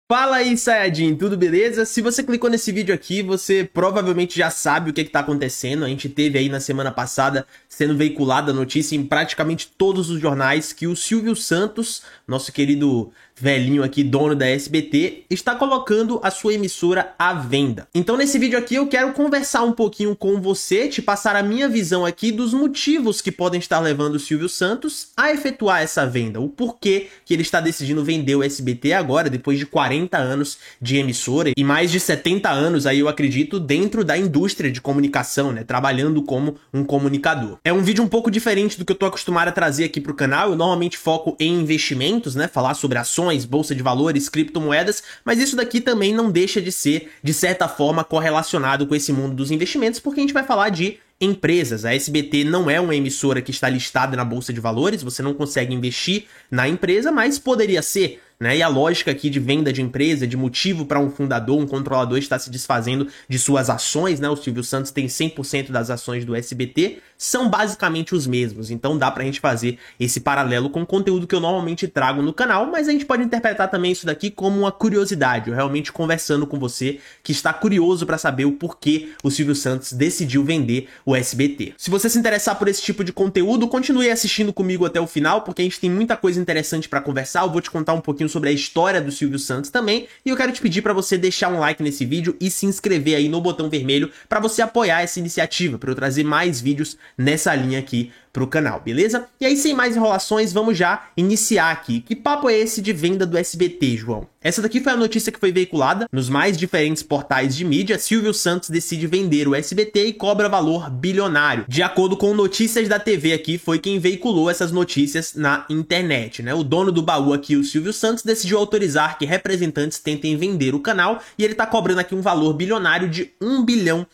Fala aí, Sayajin, tudo beleza? Se você clicou nesse vídeo aqui, você provavelmente já sabe o que está acontecendo. A gente teve aí na semana passada sendo veiculada a notícia em praticamente todos os jornais que o Silvio Santos, nosso querido velhinho aqui, dono da SBT, está colocando a sua emissora à venda. Então nesse vídeo aqui eu quero conversar um pouquinho com você, te passar a minha visão aqui dos motivos que podem estar levando o Silvio Santos a efetuar essa venda, o porquê que ele está decidindo vender o SBT agora, depois de 40 anos de emissora e mais de 70 anos aí eu acredito dentro da indústria de comunicação, né, trabalhando como um comunicador. É um vídeo um pouco diferente do que eu tô acostumado a trazer aqui pro canal. Eu normalmente foco em investimentos, né, falar sobre ações, bolsa de valores, criptomoedas, mas isso daqui também não deixa de ser, de certa forma, correlacionado com esse mundo dos investimentos, porque a gente vai falar de empresas. A SBT não é uma emissora que está listada na bolsa de valores, você não consegue investir na empresa, mas poderia ser, né? E a lógica aqui de venda de empresa, de motivo para um fundador, um controlador estar se desfazendo de suas ações, né? O Silvio Santos tem 100% das ações do SBT, são basicamente os mesmos, então dá pra gente fazer esse paralelo com o conteúdo que eu normalmente trago no canal, mas a gente pode interpretar também isso daqui como uma curiosidade, eu realmente conversando com você que está curioso para saber o porquê o Silvio Santos decidiu vender o SBT. Se você se interessar por esse tipo de conteúdo, continue assistindo comigo até o final, porque a gente tem muita coisa interessante para conversar. Eu vou te contar um pouquinho sobre a história do Silvio Santos também, e eu quero te pedir para você deixar um like nesse vídeo e se inscrever aí no botão vermelho para você apoiar essa iniciativa, para eu trazer mais vídeos nessa linha aqui pro canal, beleza? E aí, sem mais enrolações, vamos já iniciar aqui. Que papo é esse de venda do SBT, João? Essa daqui foi a notícia que foi veiculada nos mais diferentes portais de mídia. Silvio Santos decide vender o SBT e cobra valor bilionário. De acordo com Notícias da TV aqui, foi quem veiculou essas notícias na internet, né? O dono do baú aqui, o Silvio Santos, decidiu autorizar que representantes tentem vender o canal e ele tá cobrando aqui um valor bilionário de R$1 bilhão.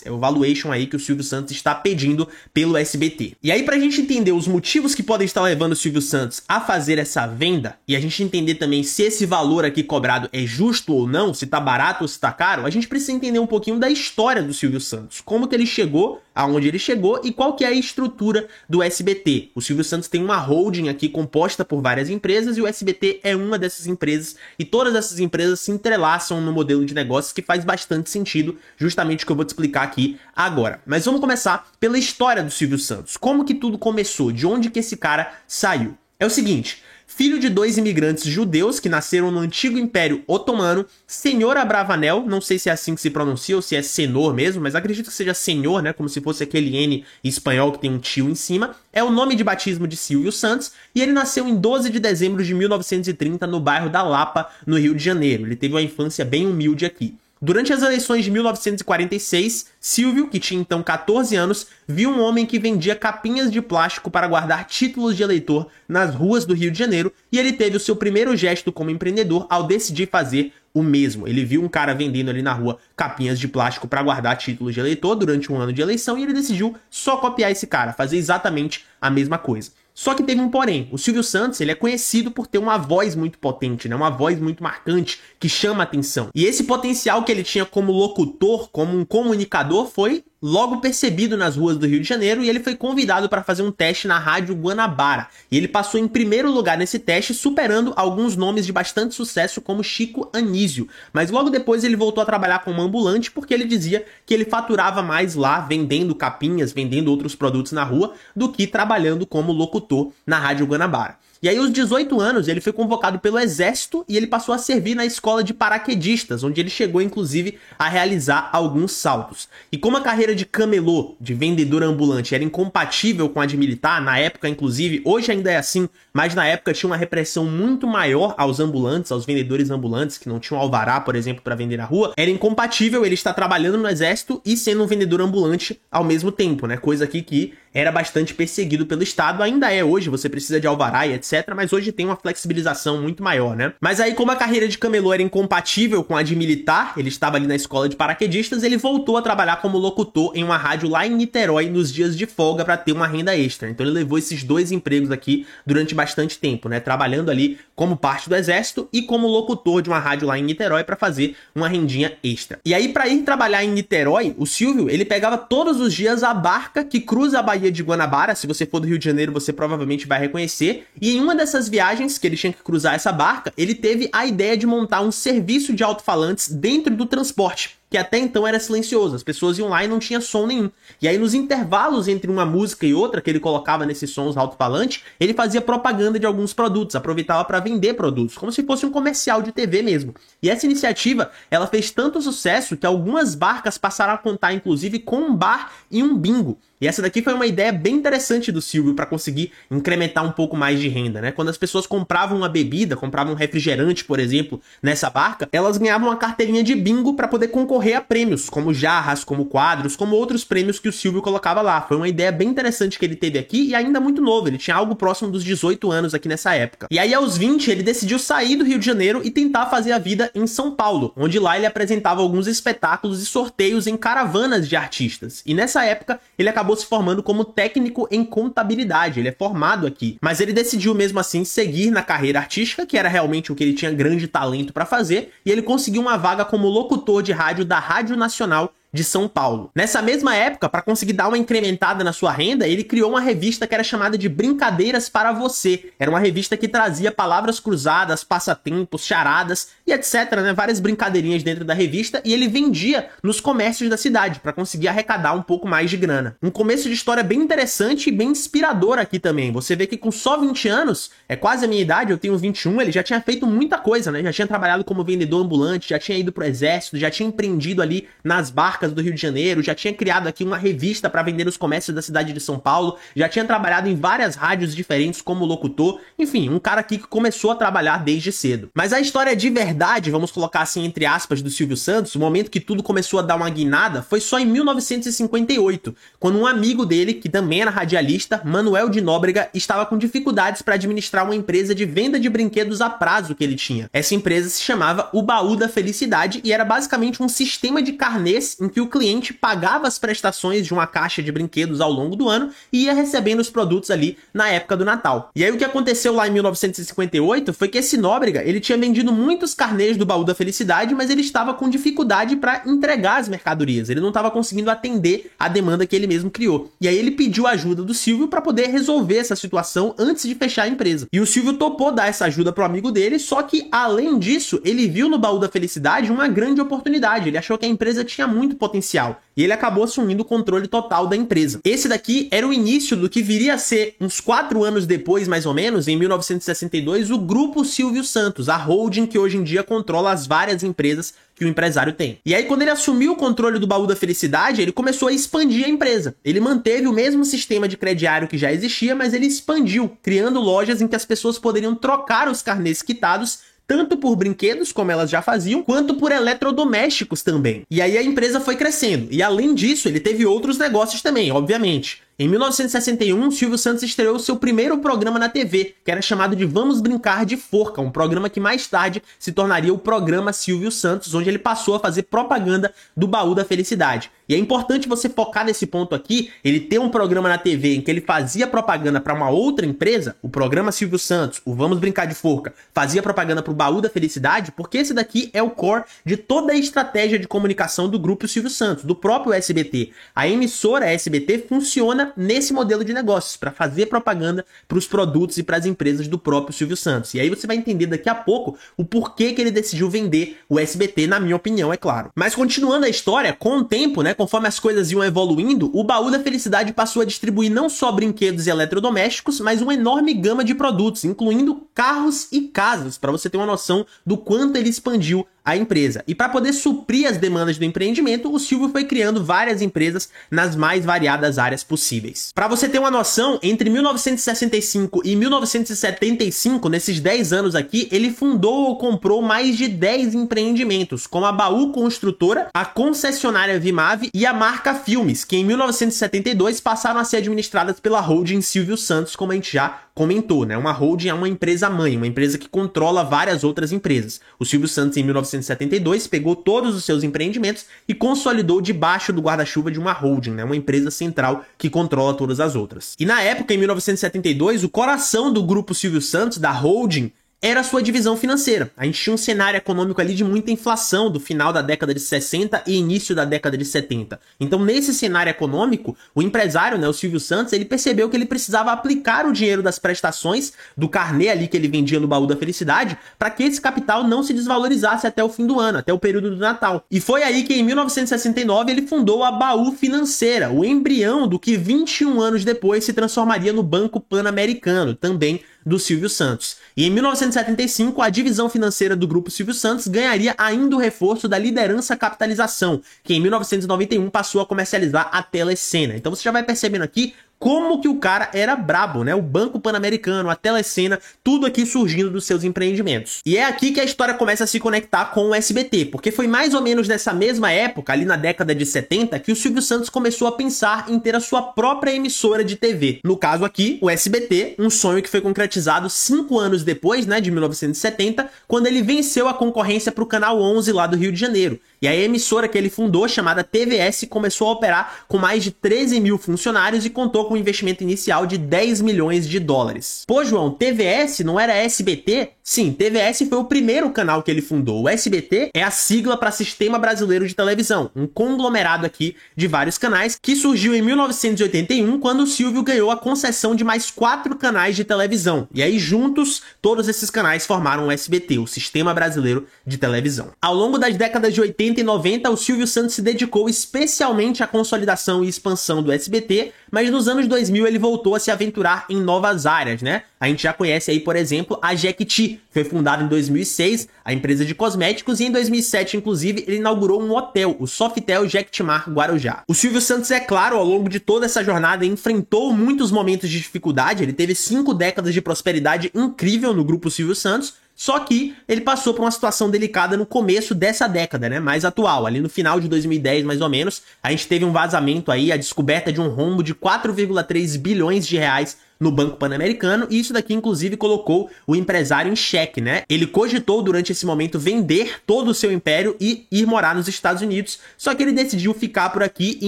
É o valuation aí que o Silvio Santos está pedindo pelo SBT. E aí, pra gente entender os motivos que podem estar levando o Silvio Santos a fazer essa venda, e a gente entender também se esse valor aqui cobrado é justo ou não, se tá barato ou se tá caro, a gente precisa entender um pouquinho da história do Silvio Santos. Como que ele chegou aonde ele chegou e qual que é a estrutura do SBT. O Silvio Santos tem uma holding aqui composta por várias empresas e o SBT é uma dessas empresas, e todas essas empresas se entrelaçam no modelo de negócios que faz bastante sentido, justamente o que eu vou te explicar aqui agora. Mas vamos começar pela história do Silvio Santos. Como que tudo começou? De onde que esse cara saiu? É o seguinte: filho de 2 imigrantes judeus que nasceram no antigo Império Otomano, Senhor Abravanel, não sei se é assim que se pronuncia ou se é Senhor mesmo, mas acredito que seja Senhor, né, como se fosse aquele N espanhol que tem um tio em cima, é o nome de batismo de Silvio Santos, e ele nasceu em 12 de dezembro de 1930 no bairro da Lapa, no Rio de Janeiro. Ele teve uma infância bem humilde aqui. Durante as eleições de 1946, Silvio, que tinha então 14 anos, viu um homem que vendia capinhas de plástico para guardar títulos de eleitor nas ruas do Rio de Janeiro, e ele teve o seu primeiro gesto como empreendedor ao decidir fazer o mesmo. Ele viu um cara vendendo ali na rua capinhas de plástico para guardar títulos de eleitor durante um ano de eleição, e ele decidiu só copiar esse cara, fazer exatamente a mesma coisa. Só que teve um porém. O Silvio Santos, ele é conhecido por ter uma voz muito potente, né? Uma voz muito marcante, que chama a atenção. E esse potencial que ele tinha como locutor, como um comunicador, foi logo percebido nas ruas do Rio de Janeiro, e ele foi convidado para fazer um teste na Rádio Guanabara. E ele passou em primeiro lugar nesse teste, superando alguns nomes de bastante sucesso, como Chico Anísio. Mas logo depois ele voltou a trabalhar como ambulante, porque ele dizia que ele faturava mais lá, vendendo capinhas, vendendo outros produtos na rua, do que trabalhando como locutor na Rádio Guanabara. E aí, aos 18 anos, ele foi convocado pelo Exército e ele passou a servir na escola de paraquedistas, onde ele chegou, inclusive, a realizar alguns saltos. E como a carreira de camelô, de vendedor ambulante, era incompatível com a de militar, na época, inclusive, hoje ainda é assim, mas na época tinha uma repressão muito maior aos ambulantes, aos vendedores ambulantes, que não tinham alvará, por exemplo, para vender na rua, era incompatível ele estar trabalhando no Exército e sendo um vendedor ambulante ao mesmo tempo, né? Coisa aqui que era bastante perseguido pelo Estado, ainda é hoje, você precisa de alvará e etc, mas hoje tem uma flexibilização muito maior, né? Mas aí, como a carreira de camelô era incompatível com a de militar, ele estava ali na escola de paraquedistas, ele voltou a trabalhar como locutor em uma rádio lá em Niterói nos dias de folga para ter uma renda extra. Então ele levou esses dois empregos aqui durante bastante tempo, né? Trabalhando ali como parte do Exército e como locutor de uma rádio lá em Niterói para fazer uma rendinha extra. E aí, para ir trabalhar em Niterói, o Silvio, ele pegava todos os dias a barca que cruza a Baía de Guanabara. Se você for do Rio de Janeiro, você provavelmente vai reconhecer. E em uma dessas viagens que ele tinha que cruzar essa barca, ele teve a ideia de montar um serviço de alto-falantes dentro do transporte, que até então era silencioso, as pessoas iam lá e não tinha som nenhum. E aí nos intervalos entre uma música e outra, que ele colocava nesses sons alto-falante, ele fazia propaganda de alguns produtos, aproveitava para vender produtos, como se fosse um comercial de TV mesmo. E essa iniciativa, ela fez tanto sucesso que algumas barcas passaram a contar inclusive com um bar e um bingo. E essa daqui foi uma ideia bem interessante do Silvio para conseguir incrementar um pouco mais de renda, né? Quando as pessoas compravam uma bebida, compravam um refrigerante, por exemplo, nessa barca, elas ganhavam uma carteirinha de bingo para poder concorrer a prêmios, como jarras, como quadros, como outros prêmios que o Silvio colocava lá. Foi uma ideia bem interessante que ele teve aqui e ainda muito novo, ele tinha algo próximo dos 18 anos aqui nessa época. E aí aos 20 ele decidiu sair do Rio de Janeiro e tentar fazer a vida em São Paulo, onde lá ele apresentava alguns espetáculos e sorteios em caravanas de artistas. E nessa época ele acabou se formando como técnico em contabilidade, ele é formado aqui. Mas ele decidiu mesmo assim seguir na carreira artística, que era realmente o que ele tinha grande talento para fazer, e ele conseguiu uma vaga como locutor de rádio da Rádio Nacional de São Paulo. Nessa mesma época, para conseguir dar uma incrementada na sua renda, ele criou uma revista que era chamada de Brincadeiras para Você. Era uma revista que trazia palavras cruzadas, passatempos, charadas e etc, né? Várias brincadeirinhas dentro da revista, e ele vendia nos comércios da cidade para conseguir arrecadar um pouco mais de grana. Um começo de história bem interessante e bem inspirador aqui também. Você vê que com só 20 anos, é quase a minha idade, eu tenho 21, ele já tinha feito muita coisa, né? Já tinha trabalhado como vendedor ambulante, já tinha ido pro exército, já tinha empreendido ali nas barcas do Rio de Janeiro, já tinha criado aqui uma revista para vender os comércios da cidade de São Paulo, já tinha trabalhado em várias rádios diferentes como locutor, enfim, um cara aqui que começou a trabalhar desde cedo. Mas a história de verdade, vamos colocar assim entre aspas, do Silvio Santos, o momento que tudo começou a dar uma guinada, foi só em 1958, quando um amigo dele, que também era radialista, Manuel de Nóbrega, estava com dificuldades para administrar uma empresa de venda de brinquedos a prazo que ele tinha. Essa empresa se chamava O Baú da Felicidade e era basicamente um sistema de carnês em que o cliente pagava as prestações de uma caixa de brinquedos ao longo do ano e ia recebendo os produtos ali na época do Natal. E aí o que aconteceu lá em 1958 foi que esse Nóbrega, ele tinha vendido muitos carnês do Baú da Felicidade, mas ele estava com dificuldade para entregar as mercadorias. Ele não estava conseguindo atender a demanda que ele mesmo criou. E aí ele pediu a ajuda do Silvio para poder resolver essa situação antes de fechar a empresa. E o Silvio topou dar essa ajuda pro amigo dele, só que além disso, ele viu no Baú da Felicidade uma grande oportunidade. Ele achou que a empresa tinha muito potencial. E ele acabou assumindo o controle total da empresa. Esse daqui era o início do que viria a ser, uns 4 anos depois, mais ou menos, em 1962, o Grupo Silvio Santos, a holding que hoje em dia controla as várias empresas que o empresário tem. E aí, quando ele assumiu o controle do Baú da Felicidade, ele começou a expandir a empresa. Ele manteve o mesmo sistema de crediário que já existia, mas ele expandiu, criando lojas em que as pessoas poderiam trocar os carnês quitados tanto por brinquedos, como elas já faziam, quanto por eletrodomésticos também. E aí a empresa foi crescendo. E além disso, ele teve outros negócios também, obviamente. Em 1961, Silvio Santos estreou seu primeiro programa na TV, que era chamado de Vamos Brincar de Forca, um programa que mais tarde se tornaria o programa Silvio Santos, onde ele passou a fazer propaganda do Baú da Felicidade. E é importante você focar nesse ponto aqui, ele ter um programa na TV em que ele fazia propaganda para uma outra empresa, o programa Silvio Santos, o Vamos Brincar de Forca, fazia propaganda para o Baú da Felicidade, porque esse daqui é o core de toda a estratégia de comunicação do grupo Silvio Santos, do próprio SBT. A emissora SBT funciona nesse modelo de negócios, para fazer propaganda para os produtos e para as empresas do próprio Silvio Santos. E aí você vai entender daqui a pouco o porquê que ele decidiu vender o SBT, na minha opinião, é claro. Mas continuando a história, com o tempo, né, conforme as coisas iam evoluindo, o Baú da Felicidade passou a distribuir não só brinquedos e eletrodomésticos, mas uma enorme gama de produtos, incluindo carros e casas, para você ter uma noção do quanto ele expandiu a empresa. E para poder suprir as demandas do empreendimento, o Silvio foi criando várias empresas nas mais variadas áreas possíveis. Para você ter uma noção, entre 1965 e 1975, nesses 10 anos aqui, ele fundou ou comprou mais de 10 empreendimentos, como a Baú Construtora, a concessionária Vimave e a Marca Filmes, que em 1972 passaram a ser administradas pela holding Silvio Santos, como a gente já comentou, né? Uma holding é uma empresa mãe, uma empresa que controla várias outras empresas. O Silvio Santos, em 1972, pegou todos os seus empreendimentos e consolidou debaixo do guarda-chuva de uma holding, né? Uma empresa central que controla todas as outras. E na época, em 1972, o coração do grupo Silvio Santos, da holding, era a sua divisão financeira. A gente tinha um cenário econômico ali de muita inflação do final da década de 60 e início da década de 70. Então, nesse cenário econômico, o empresário, né, o Silvio Santos, ele percebeu que ele precisava aplicar o dinheiro das prestações, do carnê ali que ele vendia no Baú da Felicidade, para que esse capital não se desvalorizasse até o fim do ano, até o período do Natal. E foi aí que, em 1969, ele fundou a Baú Financeira, o embrião do que 21 anos depois se transformaria no Banco Pan-Americano, também do Silvio Santos. E em 1975, a divisão financeira do Grupo Silvio Santos ganharia ainda o reforço da Liderança Capitalização, que em 1991 passou a comercializar a Telecena. Então você já vai percebendo aqui como que o cara era brabo, né? O Banco Pan-Americano, a Telecena, tudo aqui surgindo dos seus empreendimentos. E é aqui que a história começa a se conectar com o SBT, porque foi mais ou menos nessa mesma época, ali na década de 70, que o Silvio Santos começou a pensar em ter a sua própria emissora de TV. No caso aqui, o SBT, um sonho que foi concretizado 5 anos depois, né, de 1970, quando ele venceu a concorrência para o Canal 11 lá do Rio de Janeiro. E a emissora que ele fundou, chamada TVS, começou a operar com mais de 13 mil funcionários e contou com um investimento inicial de 10 milhões de dólares. Pô, João, TVS não era SBT? Sim, TVS foi o primeiro canal que ele fundou. O SBT é a sigla para Sistema Brasileiro de Televisão, um conglomerado aqui de vários canais que surgiu em 1981, quando o Silvio ganhou a concessão de mais 4 canais de televisão. E aí, juntos, todos esses canais formaram o SBT, o Sistema Brasileiro de Televisão. Ao longo das décadas de 80 e 90, o Silvio Santos se dedicou especialmente à consolidação e expansão do SBT, mas nos anos 2000 ele voltou a se aventurar em novas áreas, né? A gente já conhece aí, por exemplo, a Jequiti, foi fundada em 2006, a empresa de cosméticos, e em 2007, inclusive, ele inaugurou um hotel, o Sofitel Jequitimar Guarujá. O Silvio Santos, é claro, ao longo de toda essa jornada, enfrentou muitos momentos de dificuldade, ele teve 5 décadas de prosperidade incrível no Grupo Silvio Santos, só que ele passou por uma situação delicada no começo dessa década, né, mais atual, ali no final de 2010, mais ou menos, a gente teve um vazamento aí, a descoberta de um rombo de 4,3 bilhões de reais no Banco Pan-Americano, e isso daqui inclusive colocou o empresário em xeque, né? Ele cogitou durante esse momento vender todo o seu império e ir morar nos Estados Unidos, só que ele decidiu ficar por aqui e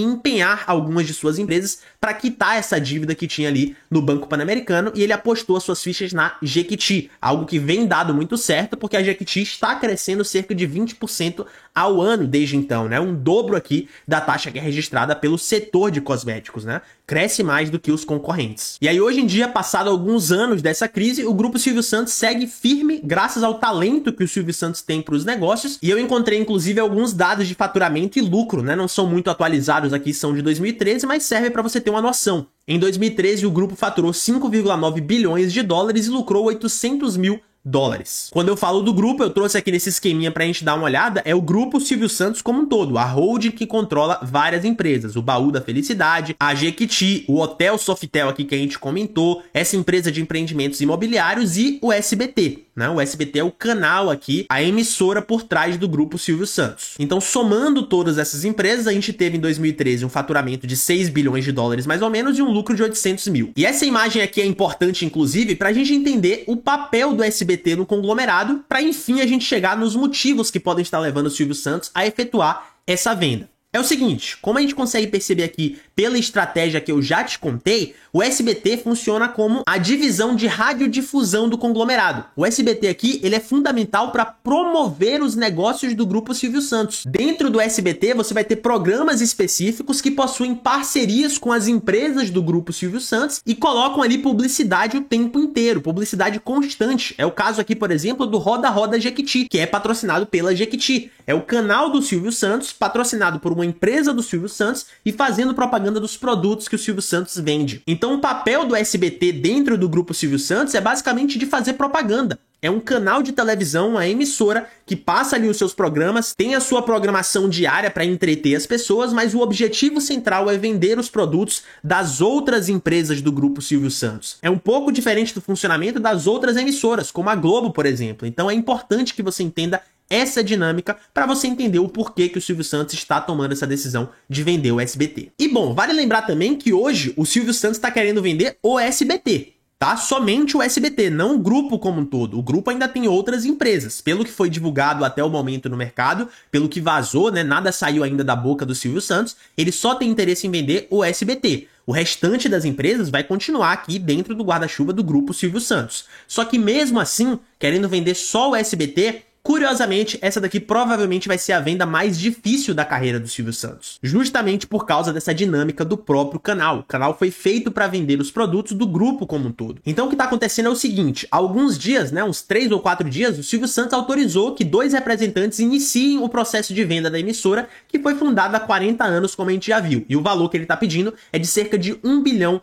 empenhar algumas de suas empresas para quitar essa dívida que tinha ali no Banco Pan-Americano, e ele apostou as suas fichas na Jequiti, algo que vem dado muito certo, porque a Jequiti está crescendo cerca de 20% ao ano desde então, né? Um dobro aqui da taxa que é registrada pelo setor de cosméticos, né? Cresce mais do que os concorrentes. E aí, hoje em dia, passado alguns anos dessa crise, o Grupo Silvio Santos segue firme graças ao talento que o Silvio Santos tem para os negócios, e eu encontrei inclusive alguns dados de faturamento e lucro, né? Não são muito atualizados aqui, são de 2013, mas serve para você ter uma noção. Em 2013, o grupo faturou 5,9 bilhões de dólares e lucrou 800 mil dólares. Quando eu falo do grupo, eu trouxe aqui nesse esqueminha pra gente dar uma olhada, é o Grupo Silvio Santos como um todo, a holding que controla várias empresas, o Baú da Felicidade, a Jequiti, o Hotel Sofitel aqui que a gente comentou, essa empresa de empreendimentos imobiliários e o SBT, né? O SBT é o canal aqui, a emissora por trás do Grupo Silvio Santos. Então, somando todas essas empresas, a gente teve em 2013 um faturamento de 6 bilhões de dólares mais ou menos e um lucro de 800 mil. E essa imagem aqui é importante, inclusive, pra gente entender o papel do SBT no conglomerado, para enfim a gente chegar nos motivos que podem estar levando o Silvio Santos a efetuar essa venda. É o seguinte, como a gente consegue perceber aqui pela estratégia que eu já te contei, o SBT funciona como a divisão de radiodifusão do conglomerado. O SBT aqui, ele é fundamental para promover os negócios do Grupo Silvio Santos. Dentro do SBT, você vai ter programas específicos que possuem parcerias com as empresas do Grupo Silvio Santos e colocam ali publicidade o tempo inteiro, publicidade constante. É o caso aqui, por exemplo, do Roda Roda Jequiti, que é patrocinado pela Jequiti. É o canal do Silvio Santos, patrocinado por uma empresa do Silvio Santos e fazendo propaganda dos produtos que o Silvio Santos vende. Então o papel do SBT dentro do Grupo Silvio Santos é basicamente de fazer propaganda. É um canal de televisão, uma emissora que passa ali os seus programas, tem a sua programação diária para entreter as pessoas, mas o objetivo central é vender os produtos das outras empresas do Grupo Silvio Santos. É um pouco diferente do funcionamento das outras emissoras, como a Globo, por exemplo. Então é importante que você entenda essa dinâmica para você entender o porquê que o Silvio Santos está tomando essa decisão de vender o SBT. E bom, vale lembrar também que hoje o Silvio Santos está querendo vender o SBT. tá? Somente o SBT, não o grupo como um todo. O grupo ainda tem outras empresas. Pelo que foi divulgado até o momento no mercado, pelo que vazou, né? Nada saiu ainda da boca do Silvio Santos. Ele só tem interesse em vender o SBT. O restante das empresas vai continuar aqui dentro do guarda-chuva do grupo Silvio Santos. Só que mesmo assim, querendo vender só o SBT, curiosamente, essa daqui provavelmente vai ser a venda mais difícil da carreira do Silvio Santos. Justamente por causa dessa dinâmica do próprio canal. O canal foi feito para vender os produtos do grupo como um todo. Então o que está acontecendo é o seguinte, há alguns dias, né, uns 3 ou 4 dias, o Silvio Santos autorizou que 2 representantes iniciem o processo de venda da emissora, que foi fundada há 40 anos, como a gente já viu. E o valor que ele está pedindo é de cerca de R$1 bilhão.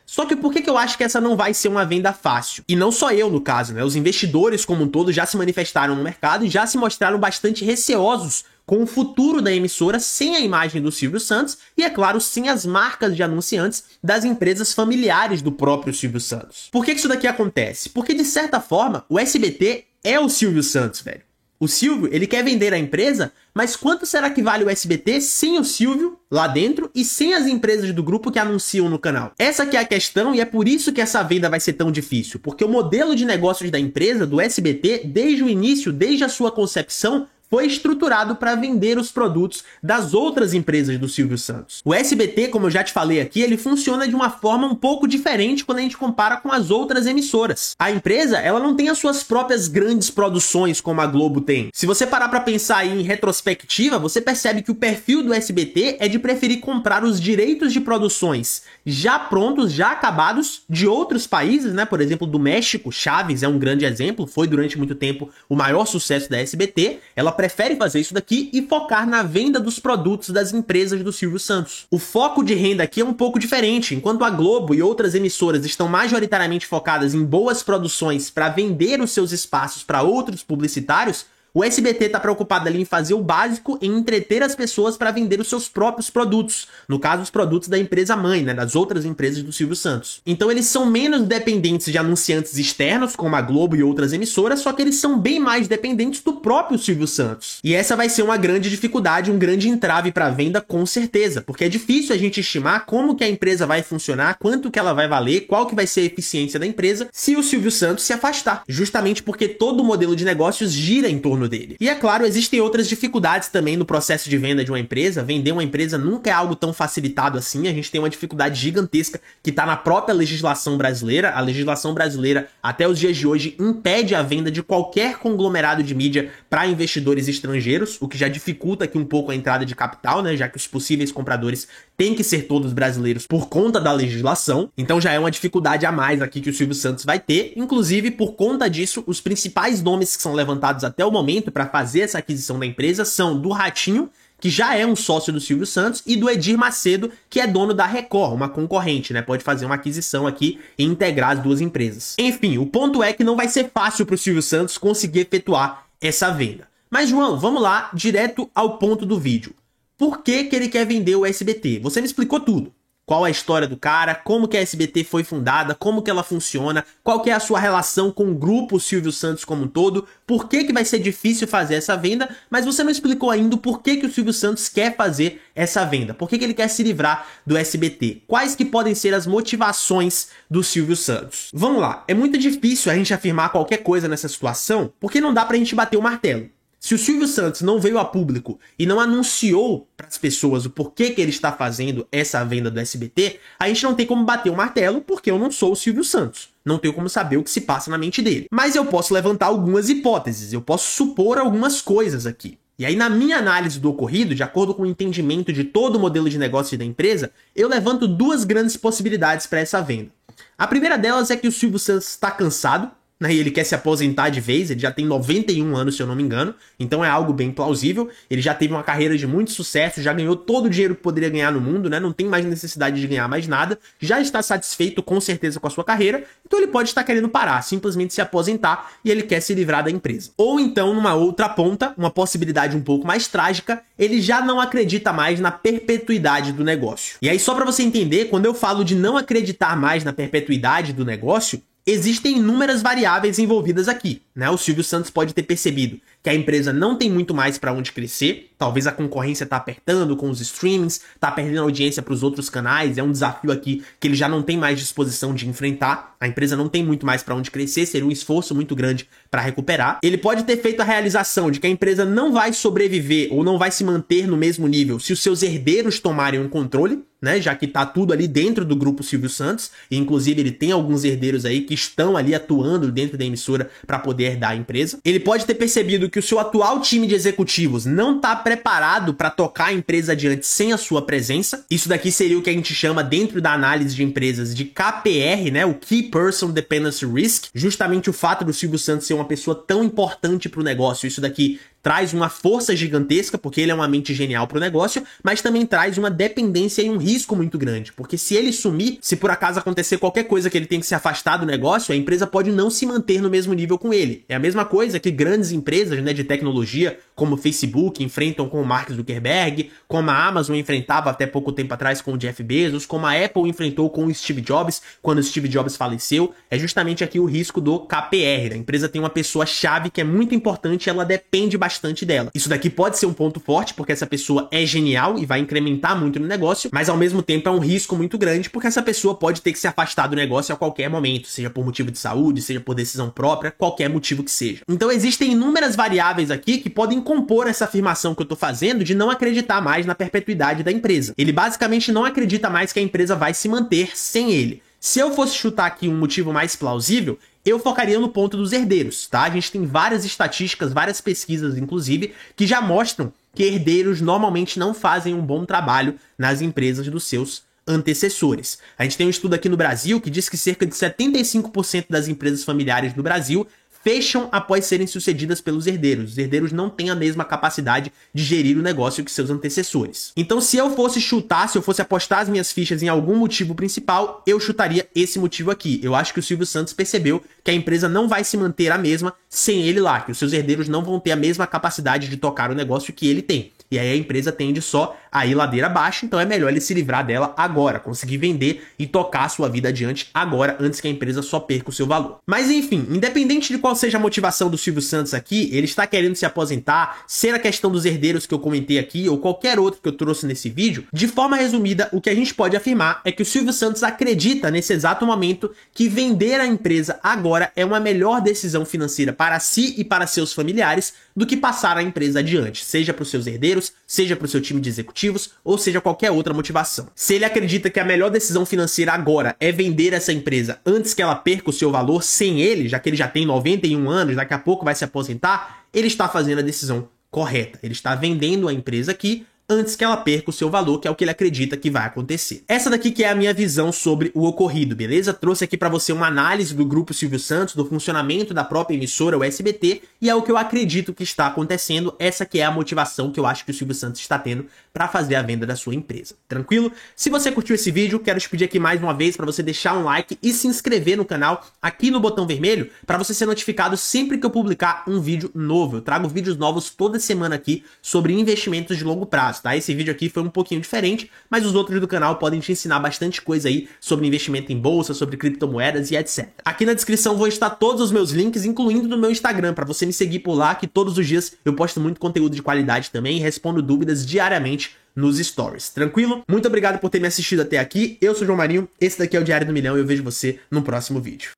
Só que por que eu acho que essa não vai ser uma venda fácil? E não só eu, no caso, né? Os investidores como um todo já se manifestaram no mercado e já se mostraram bastante receosos com o futuro da emissora sem a imagem do Silvio Santos e, é claro, sem as marcas de anunciantes das empresas familiares do próprio Silvio Santos. Por que isso daqui acontece? Porque, de certa forma, o SBT é o Silvio Santos, velho. O Silvio, ele quer vender a empresa, mas quanto será que vale o SBT sem o Silvio lá dentro e sem as empresas do grupo que anunciam no canal? Essa que é a questão e é por isso que essa venda vai ser tão difícil, porque o modelo de negócios da empresa, do SBT, desde o início, desde a sua concepção, foi estruturado para vender os produtos das outras empresas do Silvio Santos. O SBT, como eu já te falei aqui, ele funciona de uma forma um pouco diferente quando a gente compara com as outras emissoras. A empresa, ela não tem as suas próprias grandes produções como a Globo tem. Se você parar para pensar aí em retrospectiva, você percebe que o perfil do SBT é de preferir comprar os direitos de produções já prontos, já acabados, de outros países, né? Por exemplo, do México, Chaves é um grande exemplo, foi durante muito tempo o maior sucesso da SBT. Ela prefere fazer isso daqui e focar na venda dos produtos das empresas do Silvio Santos. O foco de renda aqui é um pouco diferente. Enquanto a Globo e outras emissoras estão majoritariamente focadas em boas produções para vender os seus espaços para outros publicitários, o SBT está preocupado ali em fazer o básico, em entreter as pessoas para vender os seus próprios produtos. No caso, os produtos da empresa mãe, né, das outras empresas do Silvio Santos. Então eles são menos dependentes de anunciantes externos, como a Globo e outras emissoras, só que eles são bem mais dependentes do próprio Silvio Santos. E essa vai ser uma grande dificuldade, um grande entrave para a venda, com certeza. Porque é difícil a gente estimar como que a empresa vai funcionar, quanto que ela vai valer, qual que vai ser a eficiência da empresa, se o Silvio Santos se afastar. Justamente porque todo o modelo de negócios gira em torno dele. E é claro, existem outras dificuldades também no processo de venda de uma empresa. Vender uma empresa nunca é algo tão facilitado assim. A gente tem uma dificuldade gigantesca que está na própria legislação brasileira. A legislação brasileira, até os dias de hoje, impede a venda de qualquer conglomerado de mídia para investidores estrangeiros, o que já dificulta aqui um pouco a entrada de capital, né? Já que os possíveis compradores têm que ser todos brasileiros por conta da legislação. Então já é uma dificuldade a mais aqui que o Silvio Santos vai ter. Inclusive, por conta disso, os principais nomes que são levantados até o momento para fazer essa aquisição da empresa são do Ratinho, que já é um sócio do Silvio Santos, e do Edir Macedo, que é dono da Record, uma concorrente, né? Pode fazer uma aquisição aqui e integrar as duas empresas. Enfim, o ponto é que não vai ser fácil para o Silvio Santos conseguir efetuar essa venda. Mas, João, vamos lá, direto ao ponto do vídeo. Por que que ele quer vender o SBT? Você me explicou tudo. Qual é a história do cara, como que a SBT foi fundada, como que ela funciona, qual que é a sua relação com o grupo Silvio Santos como um todo, por que que vai ser difícil fazer essa venda, mas você não explicou ainda por que que o Silvio Santos quer fazer essa venda, por que que ele quer se livrar do SBT, quais que podem ser as motivações do Silvio Santos. Vamos lá, é muito difícil a gente afirmar qualquer coisa nessa situação, porque não dá pra gente bater o martelo. Se o Silvio Santos não veio a público e não anunciou para as pessoas o porquê que ele está fazendo essa venda do SBT, a gente não tem como bater o martelo porque eu não sou o Silvio Santos. Não tenho como saber o que se passa na mente dele. Mas eu posso levantar algumas hipóteses, eu posso supor algumas coisas aqui. E aí, na minha análise do ocorrido, de acordo com o entendimento de todo o modelo de negócio da empresa, eu levanto duas grandes possibilidades para essa venda. A primeira delas é que o Silvio Santos está cansado, e ele quer se aposentar de vez, ele já tem 91 anos, se eu não me engano, então é algo bem plausível. Ele já teve uma carreira de muito sucesso, já ganhou todo o dinheiro que poderia ganhar no mundo, né? Não tem mais necessidade de ganhar mais nada, já está satisfeito com certeza com a sua carreira, então ele pode estar querendo parar, simplesmente se aposentar, e ele quer se livrar da empresa. Ou então, numa outra ponta, uma possibilidade um pouco mais trágica, ele já não acredita mais na perpetuidade do negócio. E aí, só para você entender, quando eu falo de não acreditar mais na perpetuidade do negócio, existem inúmeras variáveis envolvidas aqui. né, o Silvio Santos pode ter percebido que a empresa não tem muito mais para onde crescer, talvez a concorrência tá apertando com os streamings, tá perdendo audiência para os outros canais, é um desafio aqui que ele já não tem mais disposição de enfrentar, a empresa não tem muito mais para onde crescer, seria um esforço muito grande para recuperar. Ele pode ter feito a realização de que a empresa não vai sobreviver ou não vai se manter no mesmo nível se os seus herdeiros tomarem um controle, né, já que tá tudo ali dentro do grupo Silvio Santos, e inclusive ele tem alguns herdeiros aí que estão ali atuando dentro da emissora para poder herdar a empresa. Ele pode ter percebido que o seu atual time de executivos não tá preparado para tocar a empresa adiante sem a sua presença. Isso daqui seria o que a gente chama dentro da análise de empresas de KPR, né, o Key Person Dependency Risk, justamente o fato do Silvio Santos ser uma pessoa tão importante para o negócio. Isso daqui traz uma força gigantesca, porque ele é uma mente genial para o negócio, mas também traz uma dependência e um risco muito grande, porque se ele sumir, se por acaso acontecer qualquer coisa que ele tem que se afastar do negócio, a empresa pode não se manter no mesmo nível com ele. É a mesma coisa que grandes empresas, né, de tecnologia, como o Facebook, enfrentam com o Mark Zuckerberg, como a Amazon enfrentava até pouco tempo atrás com o Jeff Bezos, como a Apple enfrentou com o Steve Jobs, quando o Steve Jobs faleceu. É justamente aqui o risco do KPR. A empresa tem uma pessoa-chave que é muito importante e ela depende bastante dela. Isso daqui pode ser um ponto forte, porque essa pessoa é genial e vai incrementar muito no negócio, mas ao mesmo tempo é um risco muito grande, porque essa pessoa pode ter que se afastar do negócio a qualquer momento, seja por motivo de saúde, seja por decisão própria, qualquer motivo que seja. Então existem inúmeras variáveis aqui que podem compor essa afirmação que eu tô fazendo de não acreditar mais na perpetuidade da empresa. Ele basicamente não acredita mais que a empresa vai se manter sem ele. Se eu fosse chutar aqui um motivo mais plausível, eu focaria no ponto dos herdeiros, tá? A gente tem várias estatísticas, várias pesquisas, inclusive, que já mostram que herdeiros normalmente não fazem um bom trabalho nas empresas dos seus antecessores. A gente tem um estudo aqui no Brasil que diz que cerca de 75% das empresas familiares no Brasil fecham após serem sucedidas pelos herdeiros. Os herdeiros não têm a mesma capacidade de gerir o negócio que seus antecessores. Então, se eu fosse chutar, se eu fosse apostar as minhas fichas em algum motivo principal, eu chutaria esse motivo aqui. Eu acho que o Silvio Santos percebeu que a empresa não vai se manter a mesma sem ele lá, que os seus herdeiros não vão ter a mesma capacidade de tocar o negócio que ele tem. E aí a empresa tende só a ir ladeira abaixo, então é melhor ele se livrar dela agora, conseguir vender e tocar a sua vida adiante agora, antes que a empresa só perca o seu valor. Mas enfim, independente de qual seja a motivação do Silvio Santos aqui, ele está querendo se aposentar, ser a questão dos herdeiros que eu comentei aqui, ou qualquer outro que eu trouxe nesse vídeo, de forma resumida, o que a gente pode afirmar é que o Silvio Santos acredita nesse exato momento que vender a empresa agora é uma melhor decisão financeira para si e para seus familiares do que passar a empresa adiante, seja para os seus herdeiros, seja para o seu time de executivos, ou seja qualquer outra motivação. Se ele acredita que a melhor decisão financeira agora é vender essa empresa antes que ela perca o seu valor sem ele, já que ele já tem 91 anos, daqui a pouco vai se aposentar, ele está fazendo a decisão correta. Ele está vendendo a empresa aqui antes que ela perca o seu valor, que é o que ele acredita que vai acontecer. Essa daqui que é a minha visão sobre o ocorrido, beleza? Trouxe aqui pra você uma análise do grupo Silvio Santos, do funcionamento da própria emissora, o SBT, e é o que eu acredito que está acontecendo. Essa que é a motivação que eu acho que o Silvio Santos está tendo para fazer a venda da sua empresa. Tranquilo? Se você curtiu esse vídeo, quero te pedir aqui mais uma vez para você deixar um like e se inscrever no canal aqui no botão vermelho para você ser notificado sempre que eu publicar um vídeo novo. Eu trago vídeos novos toda semana aqui sobre investimentos de longo prazo, tá? Esse vídeo aqui foi um pouquinho diferente, mas os outros do canal podem te ensinar bastante coisa aí sobre investimento em bolsa, sobre criptomoedas e etc. Aqui na descrição vou estar todos os meus links, incluindo no meu Instagram, para você me seguir por lá, que todos os dias eu posto muito conteúdo de qualidade também e respondo dúvidas diariamente nos stories, tranquilo? Muito obrigado por ter me assistido até aqui, eu sou o João Marinho, esse daqui é o Diário do Milhão e eu vejo você no próximo vídeo.